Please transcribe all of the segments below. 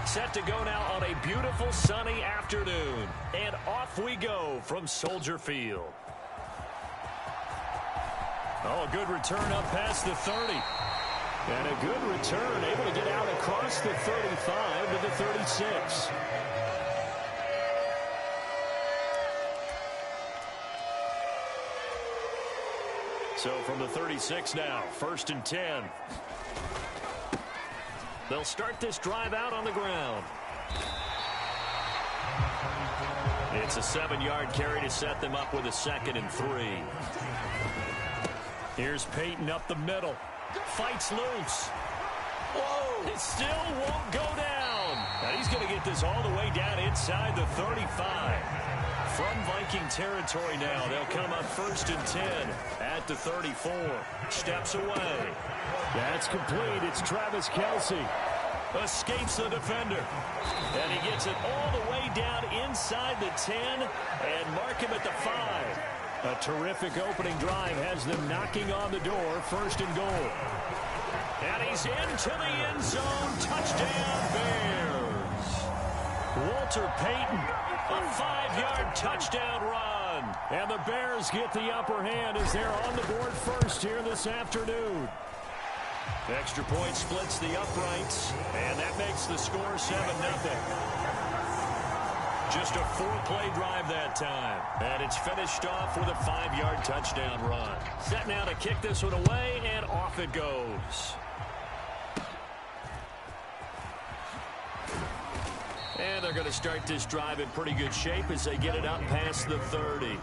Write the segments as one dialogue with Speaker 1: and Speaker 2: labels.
Speaker 1: Set to go now on a beautiful sunny afternoon. And off we go from Soldier Field. Oh, a good return up past the 30. And a good return, able to get out across the 35 to the 36. So from the 36 now, 1st and 10. They'll start this drive out on the ground. It's a 7-yard carry to set them up with a 2nd and 3. Here's Peyton up the middle. Fights loose. Whoa, it still won't go down. And he's going to get this all the way down inside the 35. From Viking territory now, they'll come up 1st and 10 at the 34. Steps away. That's complete. It's Travis Kelce. Escapes the defender. And he gets it all the way down inside the 10 and mark him at the 5. A terrific opening drive has them knocking on the door, 1st and goal. And he's into the end zone. Touchdown, Bears. Walter Payton, a 5-yard touchdown run. And the Bears get the upper hand as they're on the board first here this afternoon. Extra point splits the uprights, and that makes the score 7-0. Just a 4-play drive that time. And it's finished off with a 5-yard touchdown run. Set now to kick this one away, and off it goes. And they're going to start this drive in pretty good shape as they get it up past the 30.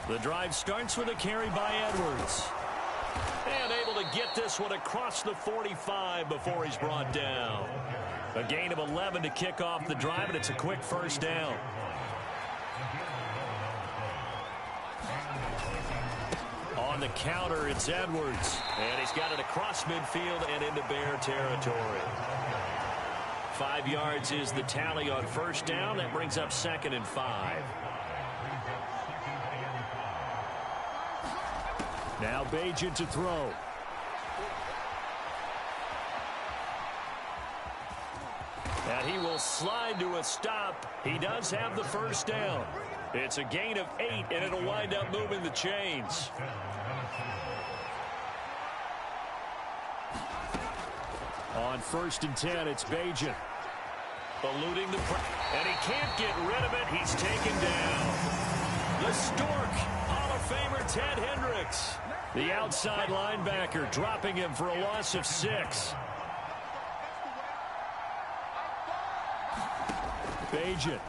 Speaker 1: The drive starts with a carry by Edwards. And able to get this one across the 45 before he's brought down. A gain of 11 to kick off the drive, and it's a quick 1st down. On the counter, it's Edwards. And he's got it across midfield and into Bear territory. 5 yards is the tally on 1st down. That brings up 2nd and 5. Now Bajan to throw. And he will slide to a stop. He does have the 1st down. It's a gain of 8, and it'll wind up moving the chains. On 1st and 10, it's Bajan. Eluding the pressure. And he can't get rid of it. He's taken down. The Stork, Hall of Famer Ted Hendricks. The outside linebacker dropping him for a loss of 6. Bajan.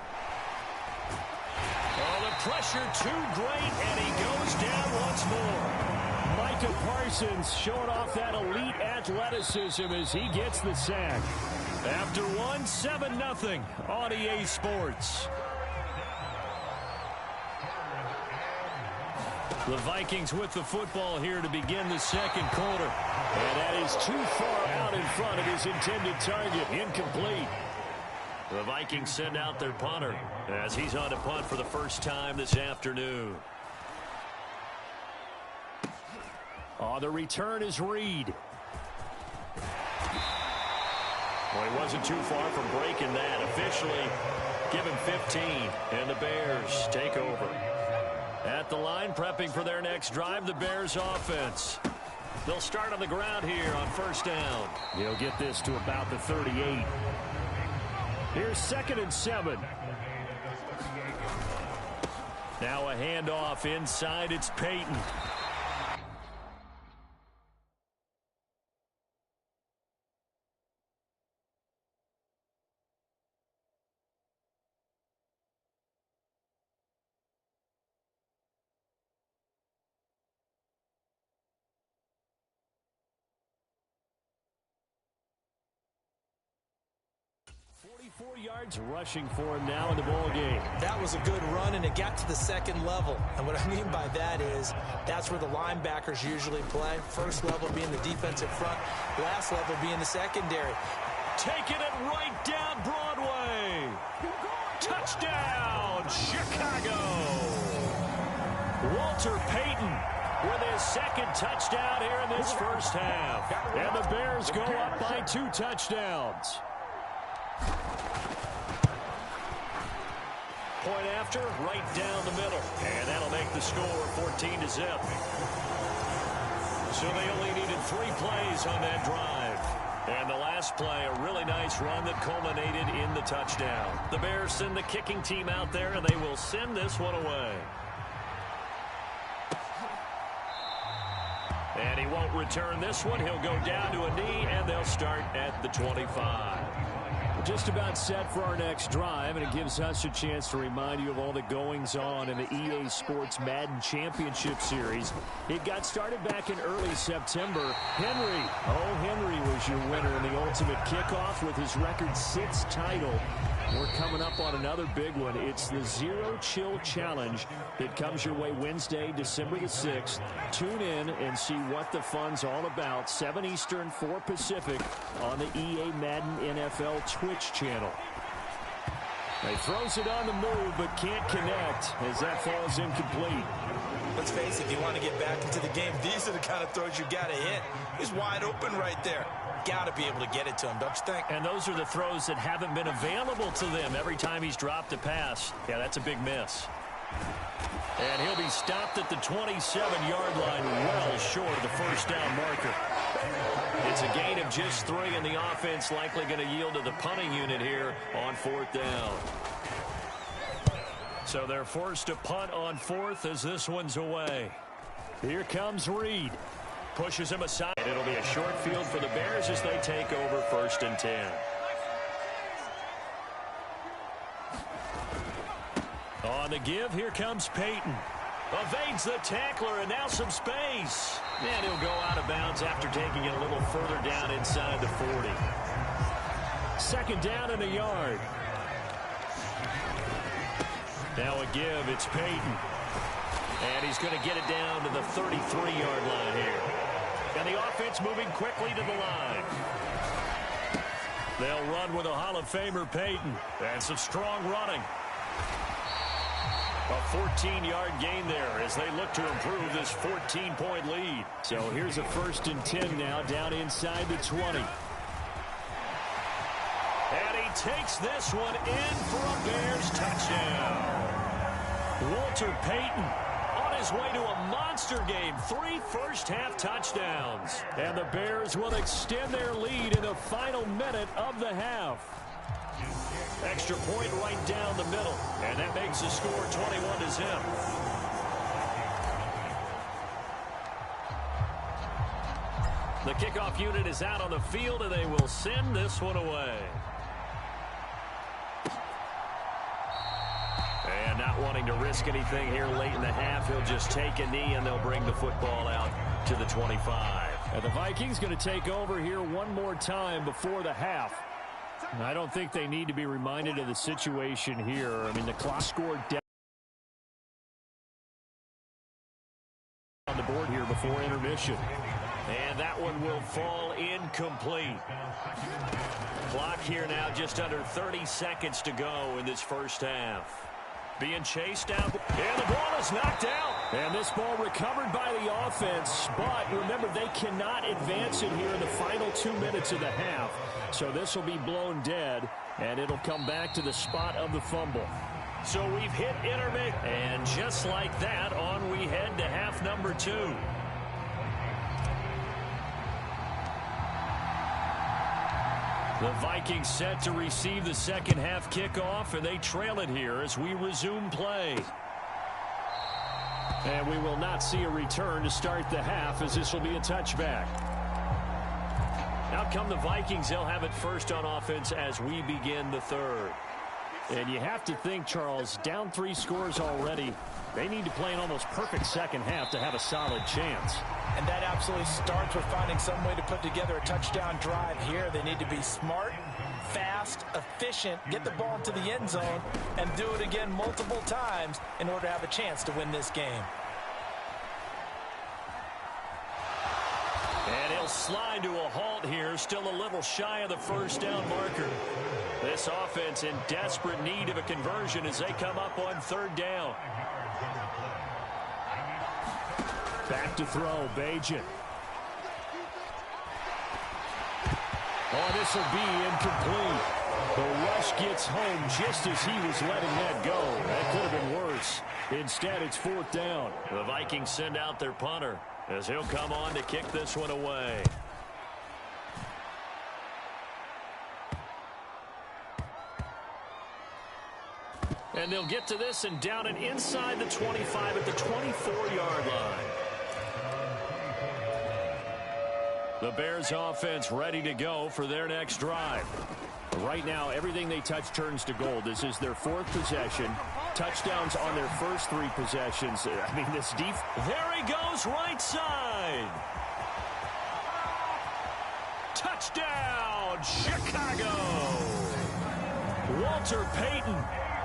Speaker 1: Oh, the pressure too great, and he goes down once more. Micah Parsons showing off that elite athleticism as he gets the sack. After one, 7-0 on EA Sports. The Vikings with the football here to begin the 2nd quarter. And that is too far out in front of his intended target. Incomplete. The Vikings send out their punter as he's on to punt for the first time this afternoon. On the return is Reed. Well, he wasn't too far from breaking that. Officially given 15, and the Bears take over. At the line, prepping for their next drive, the Bears offense. They'll start on the ground here on 1st down. He'll get this to about the 38. Here's 2nd and 7. Now a handoff inside. It's Peyton. Yards rushing for him now in the ball game.
Speaker 2: That was a good run, and it got to the 2nd level. And what I mean by that is that's where the linebackers usually play. 1st level being the defensive front, last level being the secondary.
Speaker 1: taking it right down Broadway. Touchdown, Chicago. Walter Payton with his second touchdown here in this first half. And the Bears go up by 2 touchdowns. Point after, right down the middle. And that'll make the score 14-0. So they only needed 3 plays on that drive. And the last play, a really nice run that culminated in the touchdown. The Bears send the kicking team out there, and they will send this one away. And he won't return this one. He'll go down to a knee, and they'll start at the 25. Just about set for our next drive, and it gives us a chance to remind you of all the goings-on in the EA Sports Madden Championship Series. It got started back in early September. Henry was your winner in the ultimate kickoff with his record 6th title. We're coming up on another big one. It's the Zero Chill Challenge that comes your way Wednesday, December the 6th. Tune in and see what the fun's all about. 7 Eastern, 4 Pacific on the EA Madden NFL Twitch channel. He throws it on the move but can't connect as that falls incomplete.
Speaker 2: Let's face it, if you want to get back into the game, these are the kind of throws you got to hit. He's wide open right there. Got to be able to get it to him, don't you think?
Speaker 1: And those are the throws that haven't been available to them every time he's dropped a pass. Yeah, that's a big miss. And he'll be stopped at the 27-yard line, well short of the first down marker. It's a gain of just 3, and the offense likely going to yield to the punting unit here on 4th down. So they're forced to punt on 4th as this one's away. Here comes Reed. Pushes him aside. It'll be a short field for the Bears as they take over 1st and 10. On the give, here comes Payton. Evades the tackler, and now some space. And he'll go out of bounds after taking it a little further down inside the 40. 2nd down and a yard. Now a give, it's Payton. And he's going to get it down to the 33-yard line here. And the offense moving quickly to the line. They'll run with a Hall of Famer, Payton. And some strong running. A 14-yard gain there as they look to improve this 14-point lead. So here's a 1st and 10 now down inside the 20. And he takes this one in for a Bears touchdown. Walter Payton on his way to a monster game. 3 first-half touchdowns. And the Bears will extend their lead in the final minute of the half. Extra point right down the middle. And that makes the score 21-0. The kickoff unit is out on the field, and they will send this one away. And not wanting to risk anything here late in the half, he'll just take a knee, and they'll bring the football out to the 25. And the Vikings going to take over here one more time before the half. I don't think they need to be reminded of the situation here. I mean, the clock scored down on the board here before intermission. And that one will fall incomplete. Clock here now just under 30 seconds to go in this first half. Being chased down, and the ball is knocked out. And this ball recovered by the offense, but remember, they cannot advance it here in the final 2 minutes of the half. So this will be blown dead, and it'll come back to the spot of the fumble. So we've hit intermission, and just like that, on we head to half number 2. The Vikings set to receive the second half kickoff, and they trail it here as we resume play. And we will not see a return to start the half, as this will be a touchback. Out come the Vikings. They'll have it first on offense as we begin the 3rd. And you have to think, Charles, down 3 scores already. They need to play an almost perfect second half to have a solid chance.
Speaker 2: And that absolutely starts with finding some way to put together a touchdown drive here. They need to be smart, fast, efficient, get the ball into the end zone, and do it again multiple times in order to have a chance to win this game.
Speaker 1: And he'll they'll slide to a halt here, still a little shy of the first down marker. This offense in desperate need of a conversion as they come up on third down. Back to throw, Bajan. Oh, this will be incomplete. The rush gets home just as he was letting that go. That could have been worse. Instead, it's fourth down. The Vikings send out their punter as he'll come on to kick this one away. And they'll get to this and down it inside the 25 at the 24-yard line. The Bears offense ready to go for their next drive. Right now, everything they touch turns to gold. This is their fourth possession. Touchdowns on their first three possessions. I mean, this deep. There he goes, right side. Touchdown, Chicago. Walter Payton,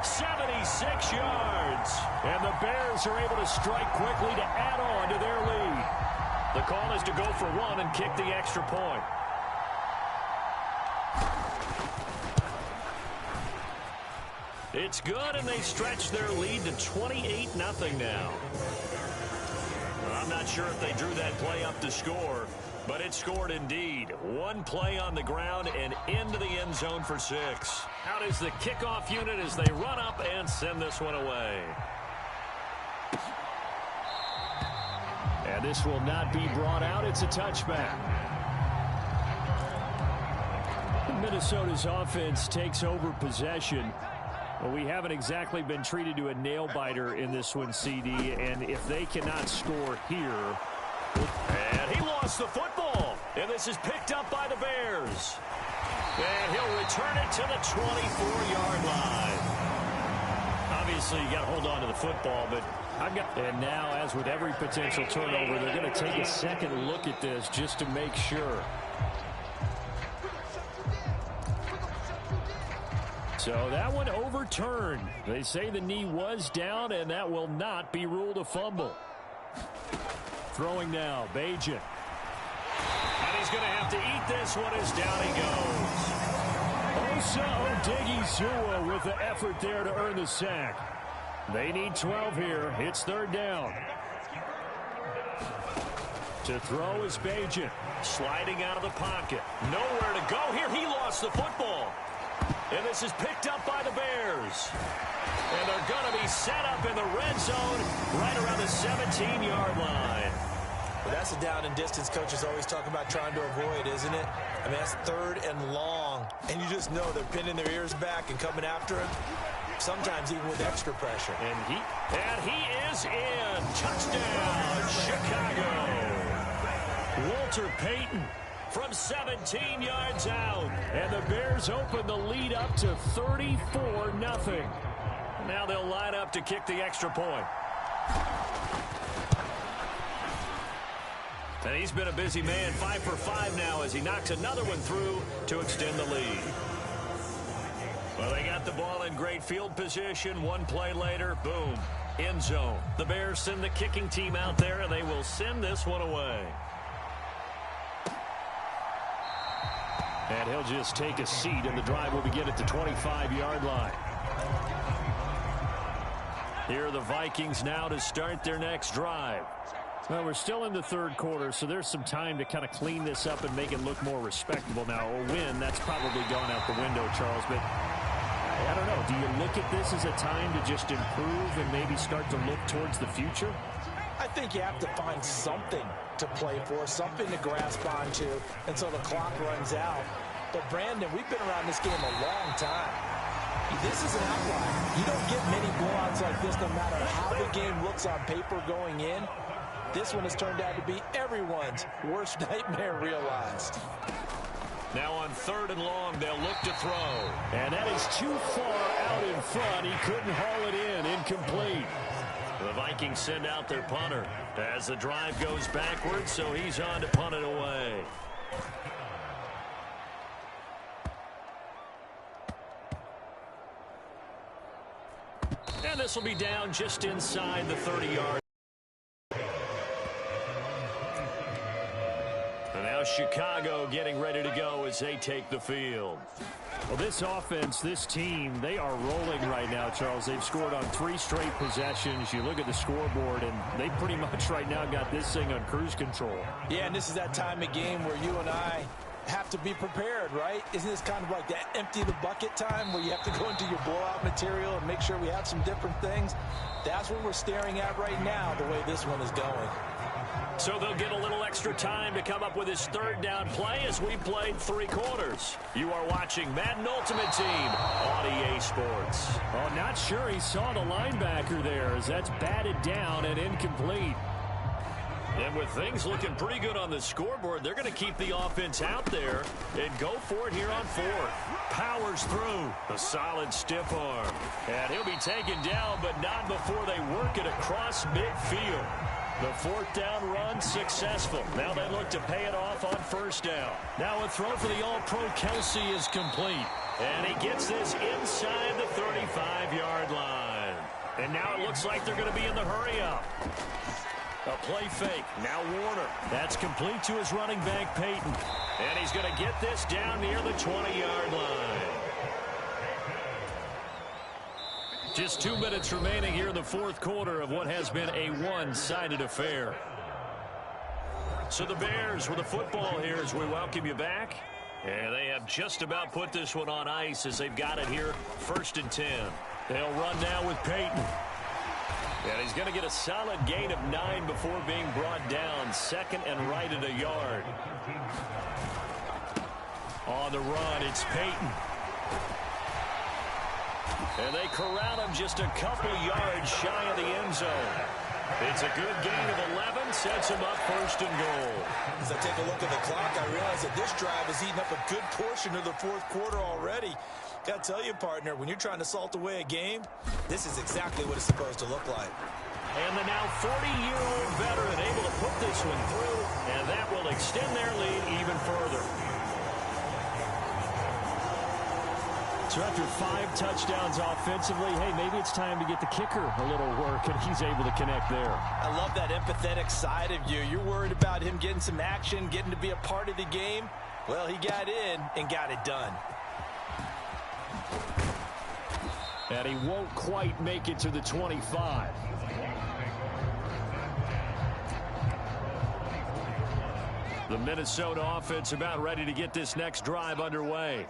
Speaker 1: 76 yards. And the Bears are able to strike quickly to add on to their lead. The call is to go for one and kick the extra point. It's good, and they stretch their lead to 28-0 now. Well, I'm not sure if they drew that play up to score, but it scored indeed. One play on the ground and into the end zone for 6. Out is the kickoff unit as they run up and send this one away. And this will not be brought out. It's a touchback. Minnesota's offense takes over possession. Well, we haven't exactly been treated to a nail-biter in this one, CD, and if they cannot score here. And he lost the football, and this is picked up by the Bears. And he'll return it to the 24-yard line. Obviously, you got to hold on to the football, but and now, as with every potential turnover, they're going to take a second look at this just to make sure. So that one overturned. They say the knee was down, and that will not be ruled a fumble. Throwing now, Bajan. And he's going to have to eat this one as down he goes. Osa Odigizua with the effort there to earn the sack. They need 12 here. It's third down. To throw is Bajan. Sliding out of the pocket. Nowhere to go here. He lost the football. And this is picked up by the Bears. And they're going to be set up in the red zone right around the 17-yard line.
Speaker 2: Well, that's a down and distance coaches always talk about trying to avoid, isn't it? I mean, that's third and long. And you just know they're pinning their ears back and coming after him. Sometimes even with extra pressure.
Speaker 1: And he is in. Touchdown, Chicago. Walter Payton from 17 yards out. And the Bears open the lead up to 34-0. Now they'll line up to kick the extra point. And he's been a busy man, 5 for 5 now as he knocks another one through to extend the lead. Well, they got the ball in great field position. One play later, boom, end zone. The Bears send the kicking team out there, and they will send this one away. And he'll just take a seat, and the drive will begin at the 25-yard line. Here are the Vikings now to start their next drive. Well, we're still in the third quarter, so there's some time to kind of clean this up and make it look more respectable. Now, a win, that's probably gone out the window, Charles, but I don't know. Do you look at this as a time to just improve and maybe start to look towards the future?
Speaker 2: I think you have to find something to play for, something to grasp onto until the clock runs out. But, Brandon, we've been around this game a long time. This is an outlier. You don't get many blowouts like this no matter how the game looks on paper going in. This one has turned out to be everyone's worst nightmare realized.
Speaker 1: Now on third and long, they'll look to throw. And that is too far out in front. He couldn't haul it in. Incomplete. The Vikings send out their punter as the drive goes backwards, so he's on to punt it away. And this will be down just inside the 30-yard. Chicago getting ready to go as they take the field.
Speaker 3: Well, this offense, this team, they are rolling right now, Charles. They've scored on 3 straight possessions. You look at the scoreboard, and they pretty much right now got this thing on cruise control.
Speaker 2: Yeah, and this is that time of game where you and I have to be prepared, right? Isn't this kind of like that empty the bucket time where you have to go into your blowout material and make sure we have some different things? That's what we're staring at right now, the way this one is going.
Speaker 1: So they'll get a little extra time to come up with his third down play as we played 3 quarters. You are watching Madden Ultimate Team on EA Sports.
Speaker 3: Oh, not sure he saw the linebacker there as that's batted down and incomplete.
Speaker 1: And with things looking pretty good on the scoreboard, they're going to keep the offense out there and go for it here on 4th. Powers through. A solid stiff arm. And he'll be taken down, but not before they work it across midfield. The 4th down run successful. Now they look to pay it off on 1st down. Now a throw for the All-Pro Kelsey is complete. And he gets this inside the 35-yard line. And now it looks like they're going to be in the hurry-up. A play fake. Now Warner. That's complete to his running back, Peyton. And he's going to get this down near the 20-yard line. Just 2 minutes remaining here in the 4th quarter of what has been a one-sided affair. So the Bears with the football here as we welcome you back. And they have just about put this one on ice as they've got it here 1st and 10. They'll run now with Peyton. And he's going to get a solid gain of 9 before being brought down. 2nd and right at a yard. On the run, it's Peyton. And they corral him just a couple yards shy of the end zone. It's a good gain of 11, sets him up 1st and goal.
Speaker 2: As I take a look at the clock, I realize that this drive has eaten up a good portion of the 4th quarter already. Got to tell you, partner, when you're trying to salt away a game, this is exactly what it's supposed to look like.
Speaker 1: And the now 40-year-old veteran able to put this one through, and that will extend their lead even further.
Speaker 3: So after 5 touchdowns offensively, hey, maybe it's time to get the kicker a little work, and he's able to connect there.
Speaker 2: I love that empathetic side of you. You're worried about him getting some action, getting to be a part of the game. Well, he got in and got it done.
Speaker 3: And he won't quite make it to the 25.
Speaker 1: The Minnesota offense about ready to get this next drive underway.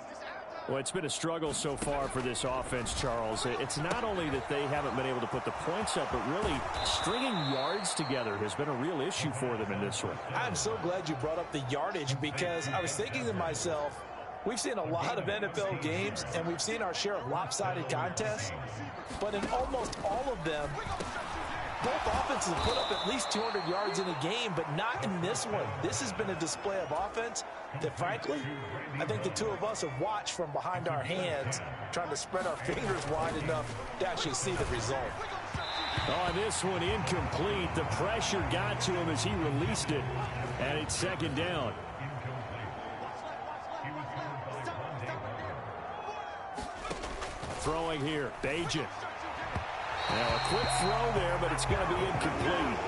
Speaker 3: Well, it's been a struggle so far for this offense, Charles. It's not only that they haven't been able to put the points up, but really stringing yards together has been a real issue for them in this one.
Speaker 2: I'm so glad you brought up the yardage because I was thinking to myself, we've seen a lot of NFL games, and we've seen our share of lopsided contests. But in almost all of them, both offenses have put up at least 200 yards in a game, but not in this one. This has been a display of offense that, frankly, I think the two of us have watched from behind our hands, trying to spread our fingers wide enough to actually see the result.
Speaker 3: Oh, this one incomplete. The pressure got to him as he released it, and it's 2nd down. Throwing here, Bajan. Now a quick throw there, but it's going to be incomplete.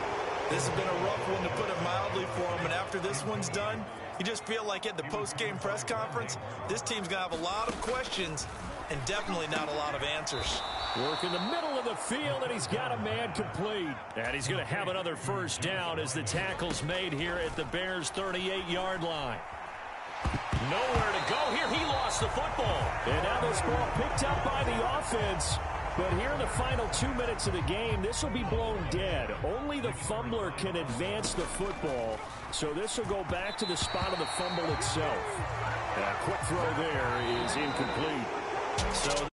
Speaker 2: This has been a rough one, to put it mildly, for him. And after this one's done, you just feel like at the post-game press conference, this team's going to have a lot of questions and definitely not a lot of answers.
Speaker 3: Work in the middle of the field, and he's got a man complete.
Speaker 1: And he's going to have another 1st down as the tackle's made here at the Bears' 38-yard line. Nowhere to go here. He lost the football.
Speaker 3: And now this ball picked up by the offense. But here in the final 2 minutes of the game, this will be blown dead. Only the fumbler can advance the football. So this will go back to the spot of the fumble itself. And a quick throw there is incomplete. So